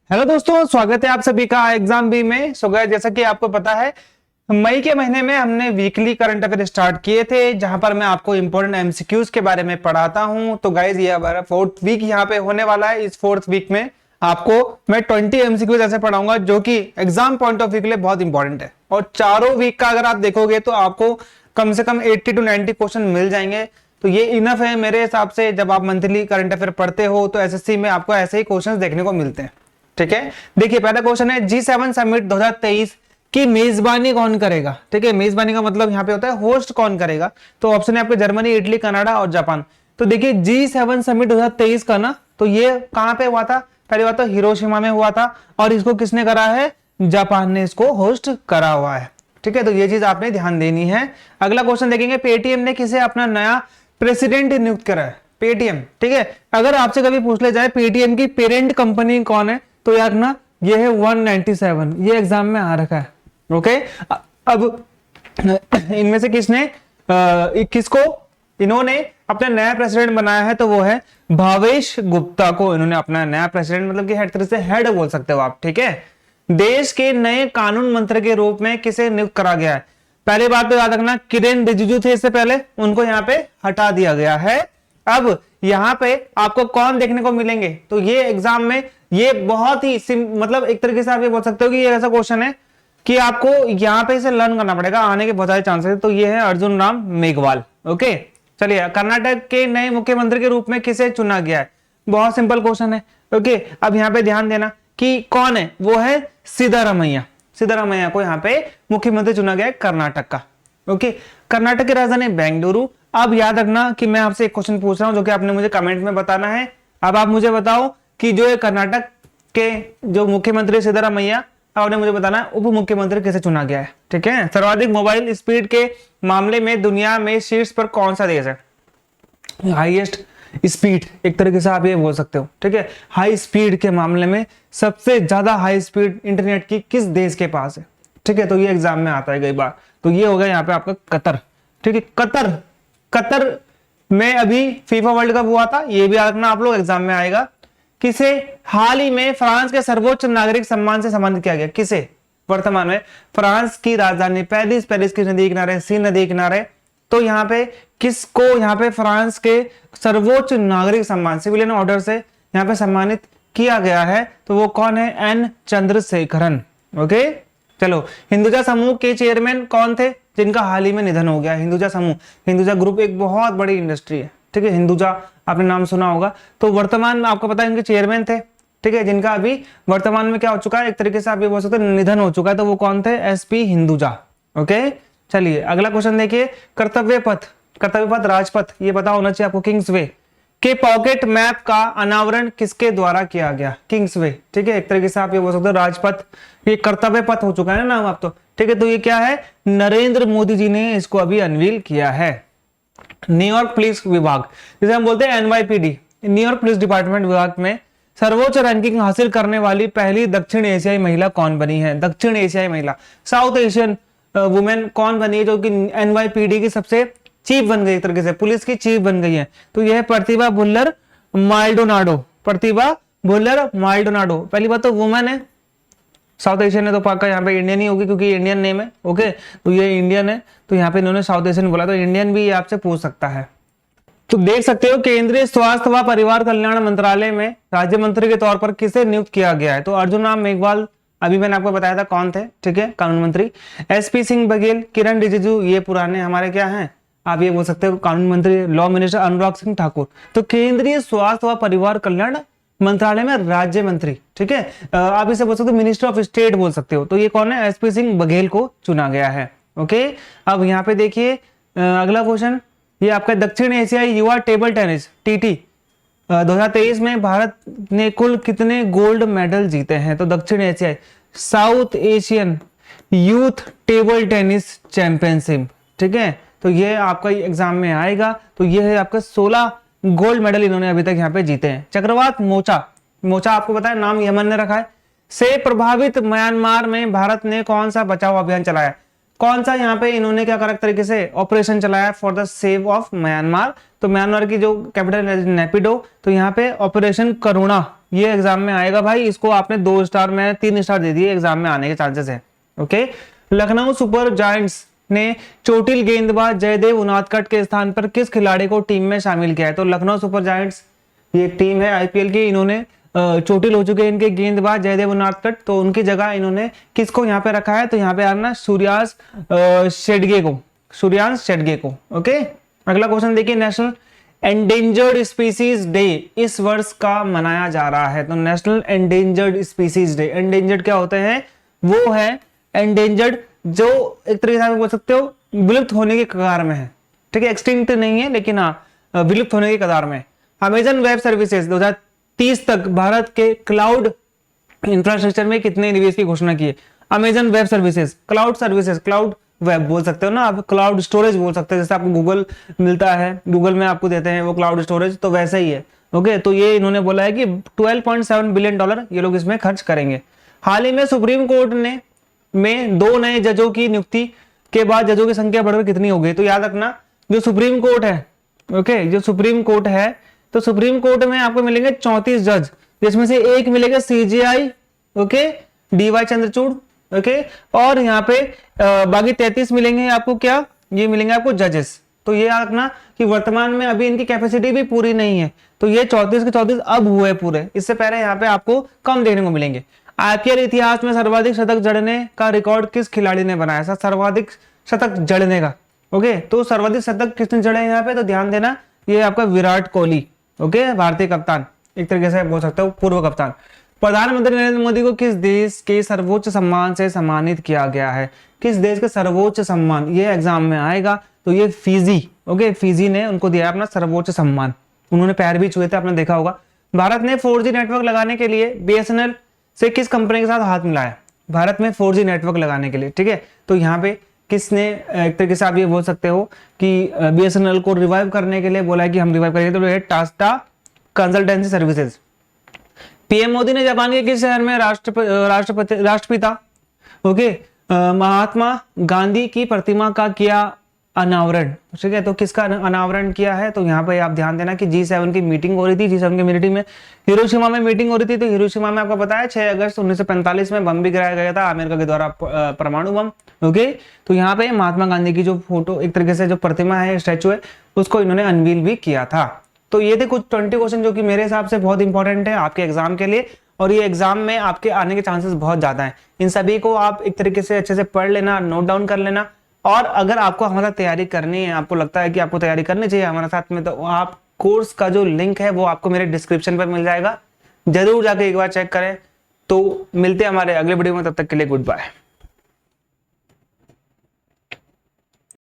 Hello दोस्तों, स्वागत है आप सभी का एग्जाम बी में। सो गाइस, जैसा कि आपको पता है मई के महीने में हमने वीकली करंट अफेयर स्टार्ट किए थे, जहां पर मैं आपको इंपॉर्टेंट एमसीक्यूज के बारे में पढ़ाता हूं। तो गाइस, ये हमारा फोर्थ वीक यहाँ पे होने वाला है। इस फोर्थ वीक में आपको मैं 20 एमसीक्यूज ऐसे पढ़ाऊंगा जो कि एग्जाम पॉइंट ऑफ व्यू के लिए बहुत इंपॉर्टेंट है। और चारों वीक का अगर आप देखोगे तो आपको कम से कम 80 to 90 क्वेश्चन मिल जाएंगे। तो ये इनफ है मेरे हिसाब से। जब आप मंथली करंट अफेयर पढ़ते हो तो एसएससी में आपको ऐसे ही क्वेश्चन देखने को मिलते हैं। ठीक है, देखिए पहला क्वेश्चन है G7 समिट 2023 की मेजबानी कौन करेगा। ठीक है, मेजबानी का मतलब यहाँ पे होता है होस्ट कौन करेगा। तो ऑप्शन है आपके जर्मनी, इटली, कनाडा और जापान। तो देखिए G7 समिट 2023 का ना, तो ये कहां पे हुआ था? पहली बात तो हिरोशिमा में हुआ था और इसको किसने करा है? जापान ने इसको होस्ट करा हुआ है। ठीक है, तो ये चीज आपने ध्यान देनी है। अगला क्वेश्चन देखेंगे, पेटीएम ने किसे अपना नया प्रेसिडेंट नियुक्त करा है? पेटीएम। ठीक है, अगर आपसे कभी पूछ ले जाए पेटीएम की पेरेंट कंपनी कौन है, तो यार ना ये है 197। ये एग्जाम में आ रखा है। ओके, अब इनमें से किसको इन्होंने अपना नया प्रेसिडेंट बनाया है? तो वो है भावेश गुप्ता को इन्होंने अपना नया प्रेसिडेंट, मतलब कि हर तरह से हेड बोल सकते हो आप। ठीक है, देश के नए कानून मंत्री के रूप में किसे नियुक्त करा गया है? पहली बात तो याद रखना, किरेन रिजिजू थे इससे पहले, उनको यहाँ पे हटा दिया गया है। अब यहाँ पे आपको कौन देखने को मिलेंगे? तो ये एग्जाम में ये बहुत ही मतलब एक तरीके से आप ये बोल सकते हो कि ये ऐसा क्वेश्चन है कि आपको यहाँ पे इसे लर्न करना पड़ेगा, आने के बहुत सारे चांसेस। तो ये है अर्जुन राम मेघवाल। ओके, चलिए, कर्नाटक के नए मुख्यमंत्री के रूप में किसे चुना गया है? बहुत सिंपल क्वेश्चन है। ओके, अब यहाँ पे ध्यान देना कि कौन है, वो है सिद्धारमैया। सिद्धारमैया को यहाँ पे मुख्यमंत्री चुना गया है कर्नाटक का। ओके, कर्नाटक की राजधानी बेंगलुरु। अब याद रखना कि मैं आपसे एक क्वेश्चन पूछ रहा हूं जो कि आपने मुझे कमेंट में बताना है। अब आप मुझे बताओ कि जो कर्नाटक के जो मुख्यमंत्री सिद्धारमैया, आपने मुझे बताना है उप मुख्यमंत्री किसे चुना गया है। ठीक है, सर्वाधिक मोबाइल स्पीड के मामले में दुनिया में शीर्ष पर कौन सा देश है? हाईएस्ट स्पीड, एक तरीके से आप ये बोल सकते हो। ठीक है, हाई स्पीड के मामले में सबसे ज्यादा हाई स्पीड इंटरनेट की किस देश के पास है? ठीक है, तो ये एग्जाम में आता है कई बार। तो ये होगा यहाँ पे आपका कतर। ठीक है, कतर में अभी फीफा वर्ल्ड कप हुआ था, ये भी याद रखना आप लोग, एग्जाम में आएगा। किसे हाल ही में फ्रांस के सर्वोच्च नागरिक सम्मान से सम्मानित किया गया? किसे? वर्तमान में फ्रांस की राजधानी पेरिस की नदी किनारे, सीन नदी किनारे। तो यहाँ पे किसको यहाँ पे फ्रांस के सर्वोच्च नागरिक सम्मान, सिविलियन ऑर्डर से यहाँ पे सम्मानित किया गया है? तो वो कौन है? एन चंद्रशेखरन। ओके, चलो, हिंदुजा समूह के चेयरमैन कौन थे जिनका हाल ही में निधन हो गया? हिंदुजा समूह, हिंदुजा ग्रुप एक बहुत बड़ी इंडस्ट्री है। ठीक है, हिंदुजा आपने नाम सुना होगा। तो वर्तमान में आपको पता है इनके चेयरमैन थे। ठीक है, जिनका अभी वर्तमान में क्या हो चुका है, एक तरीके से आप ये बोल सकते हैं निधन हो चुका है। तो वो कौन थे? एसपी हिंदुजा। ओके, चलिए अगला क्वेश्चन देखिए, कर्तव्य पथ राजपथ, ये पता होना चाहिए आपको। किंग्सवे के पॉकेट मैप का अनावरण किसके द्वारा किया गया? किंग्सवे। ठीक है, एक तरीके से आप ये बोल सकते हो राजपथ, ये कर्तव्य पथ हो चुका है ना नाम आप तो। ठीक है, तो ये क्या है? नरेंद्र मोदी जी ने इसको अभी अनवील किया है। न्यूयॉर्क पुलिस विभाग, जिसे हम बोलते हैं एनवाईपीडी, न्यूयॉर्क पुलिस डिपार्टमेंट विभाग में सर्वोच्च रैंकिंग हासिल करने वाली पहली दक्षिण एशियाई महिला कौन बनी है? दक्षिण एशियाई महिला, साउथ एशियन वुमेन कौन बनी है जो कि एनवाईपीडी की सबसे चीफ बन गई, एक तरीके से पुलिस की चीफ बन गई है? तो यह है प्रतिभा भुल्लर माल्डोनाडो। प्रतिभा भुल्लर माल्डोनाडो, पहली बात तो वुमेन है, साउथ एशियन है तो पक्का यहाँ पे इंडियन ही होगी क्योंकि इंडियन नेम है। ओके, तो ये इंडियन है, तो यहाँ पे इन्होंने साउथ एशियन बोला, तो इंडियन भी आपसे पूछ सकता है। तो देख सकते हो केंद्रीय स्वास्थ्य व परिवार कल्याण मंत्रालय में राज्य मंत्री के तौर पर किसे नियुक्त किया गया है? तो अर्जुन राम मेघवाल, अभी मैंने आपको बताया था कौन थे। ठीक है, कानून मंत्री। एसपी सिंह बघेल, किरण रिजिजू, ये पुराने हमारे क्या हैं, आप ये बोल सकते हो कानून मंत्री। Law minister Anurag Singh Thakur. तो केंद्रीय स्वास्थ्य व परिवार कल्याण मंत्रालय में राज्य मंत्री। ठीक है, आप इसे बोल सकते हो मिनिस्टर ऑफ स्टेट बोल सकते हो। तो ये कौन है? एसपी सिंह बघेल को चुना गया है। ओके, अब यहाँ पे देखिए अगला क्वेश्चन, ये आपका दक्षिण एशियाई युवा टेबल टेनिस टीटी 2023 में भारत ने कुल कितने गोल्ड मेडल जीते हैं? तो दक्षिण एशियाई, south Asian youth table tennis championship. ठीक है, तो ये आपका एग्जाम में आएगा। तो ये है आपका 16 गोल्ड मेडल इन्होंने अभी तक यहाँ पे जीते हैं। चक्रवात मोचा आपको पता है नाम यमन ने रखा है। से प्रभावित म्यांमार में भारत ने कौन सा बचाव अभियान चलाया? कौन सा यहाँ पे इन्होंने क्या करा तरीके से ऑपरेशन चलाया for the save of Myanmar. तो म्यांमार की जो कैपिटल है नेपिडो, तो यहाँ पे ऑपरेशन करुणा ये एग्जाम में आएगा भाई। इसको आपने 2 स्टार में 3 स्टार दे दिए, एग्जाम में आने के चांसेस है। ओके, लखनऊ सुपर जायंट्स ने चोटिल गेंदबाज जयदेव उनादकट के स्थान पर किस खिलाड़ी को टीम में शामिल किया है। तो लखनऊ सुपर जायंट्स ये एक टीम है आईपीएल की, इन्होंने चोटिल हो चुके हैं इनके गेंदबाज जयदेव उनादकट, तो उनकी जगह इन्होंने किसको यहाँ पे रखा है। तो यहाँ पे आना सूर्यांश शेड्गे को। ओके, अगला क्वेश्चन देखिए, नेशनल एंडेंजर्ड स्पीसीज डे इस वर्ष का मनाया जा रहा है। तो national endangered species day, endangered क्या होते हैं, वो है एंडेंजर्ड जो एक तरीके से आप बोल सकते हो विलुप्त होने के कगार में है। ठीक है, एक्सटिंक्ट नहीं है लेकिन हाँ विलुप्त होने के कगार में। अमेजन वेब सर्विसेज 2030 तक भारत के क्लाउड इंफ्रास्ट्रक्चर में कितने निवेश की घोषणा की है। Amazon web services, cloud web बोल सकते हो ना आप, क्लाउड स्टोरेज बोल सकते हैं, जैसे आपको गूगल मिलता है, गूगल में आपको देते हैं वो क्लाउड स्टोरेज, तो वैसा ही है। ओके, तो ये इन्होंने बोला है कि $12.7 बिलियन ये लोग इसमें खर्च करेंगे। हाल ही में सुप्रीम कोर्ट ने में 2 नए जजों की नियुक्ति के बाद जजों की संख्या बढ़कर कितनी हो गई। तो याद रखना जो सुप्रीम कोर्ट है, ओके, जो सुप्रीम कोर्ट है, तो सुप्रीम कोर्ट में आपको मिलेंगे 34 जज, जिसमें से एक मिलेगा CJI, okay, DY Chandrachud, okay, और यहाँ पे बाकी 33 मिलेंगे आपको, क्या ये मिलेंगे आपको जजेस। तो ये याद रखना कि वर्तमान में अभी इनकी कैपेसिटी भी पूरी नहीं है, तो ये 34 के 34 अब हुए पूरे, इससे पहले यहाँ पे आपको कम देखने को मिलेंगे। आईपीएल इतिहास में सर्वाधिक शतक जड़ने का रिकॉर्ड किस खिलाड़ी ने बनाया। सर्वाधिक शतक जड़ने का, ओके, तो सर्वाधिक शतक किसने जड़े यहाँ पे, तो ध्यान देना ये आपका विराट कोहली, ओके, भारतीय कप्तान, एक तरीके से बोल सकते हो पूर्व कप्तान। प्रधानमंत्री नरेंद्र मोदी को किस देश के सर्वोच्च सम्मान से सम्मानित किया गया है। किस देश के सर्वोच्च सम्मान, ये एग्जाम में आएगा, तो ये फिजी, ओके, फिजी ने उनको दिया अपना सर्वोच्च सम्मान, उन्होंने पैर भी छुए थे, आपने देखा होगा। भारत ने 4G नेटवर्क लगाने के लिए बीएसएनएल से किस कंपनी के साथ हाथ मिलाया। भारत में 4G नेटवर्क लगाने के लिए, ठीक है, तो यहाँ पे किसने, एक तरीके से आप ये बोल सकते हो कि बीएसएनएल को रिवाइव करने के लिए बोला है कि हम रिवाइव करेंगे, तो ये Tata consultancy services. PM Modi ने जापान के किस शहर में राष्ट्रपिता, ओके, महात्मा गांधी की प्रतिमा का किया अनावरण, ठीक है, तो किसका अनावरण किया है। तो यहाँ पे आप ध्यान देना कि G7 की मीटिंग हो रही थी, G7 की मीटिंग में हिरोशिमा में मीटिंग हो रही थी। तो हिरोशिमा में आपको पता है 6 अगस्त 1945 में बम भी गिराया गया था अमेरिका के द्वारा, परमाणु बम। ओके, तो यहाँ पे महात्मा गांधी की जो फोटो, एक तरीके से जो प्रतिमा है, स्टैचू है, उसको इन्होंने अनवील भी किया था। तो ये थे कुछ 20 क्वेश्चन जो कि मेरे हिसाब से बहुत इंपॉर्टेंट है आपके एग्जाम के लिए, और ये एग्जाम में आपके आने के चांसेस बहुत ज्यादा हैं। इन सभी को आप एक तरीके से अच्छे से पढ़ लेना, नोट डाउन कर लेना, और अगर आपको हमारा तैयारी करनी है, आपको लगता है कि आपको तैयारी करनी चाहिए हमारे साथ में, तो आप कोर्स का जो लिंक है वो आपको मेरे डिस्क्रिप्शन पर मिल जाएगा, जरूर जाके एक बार चेक करें। तो मिलते हैं हमारे अगले वीडियो में, तब तक के लिए गुड बाय।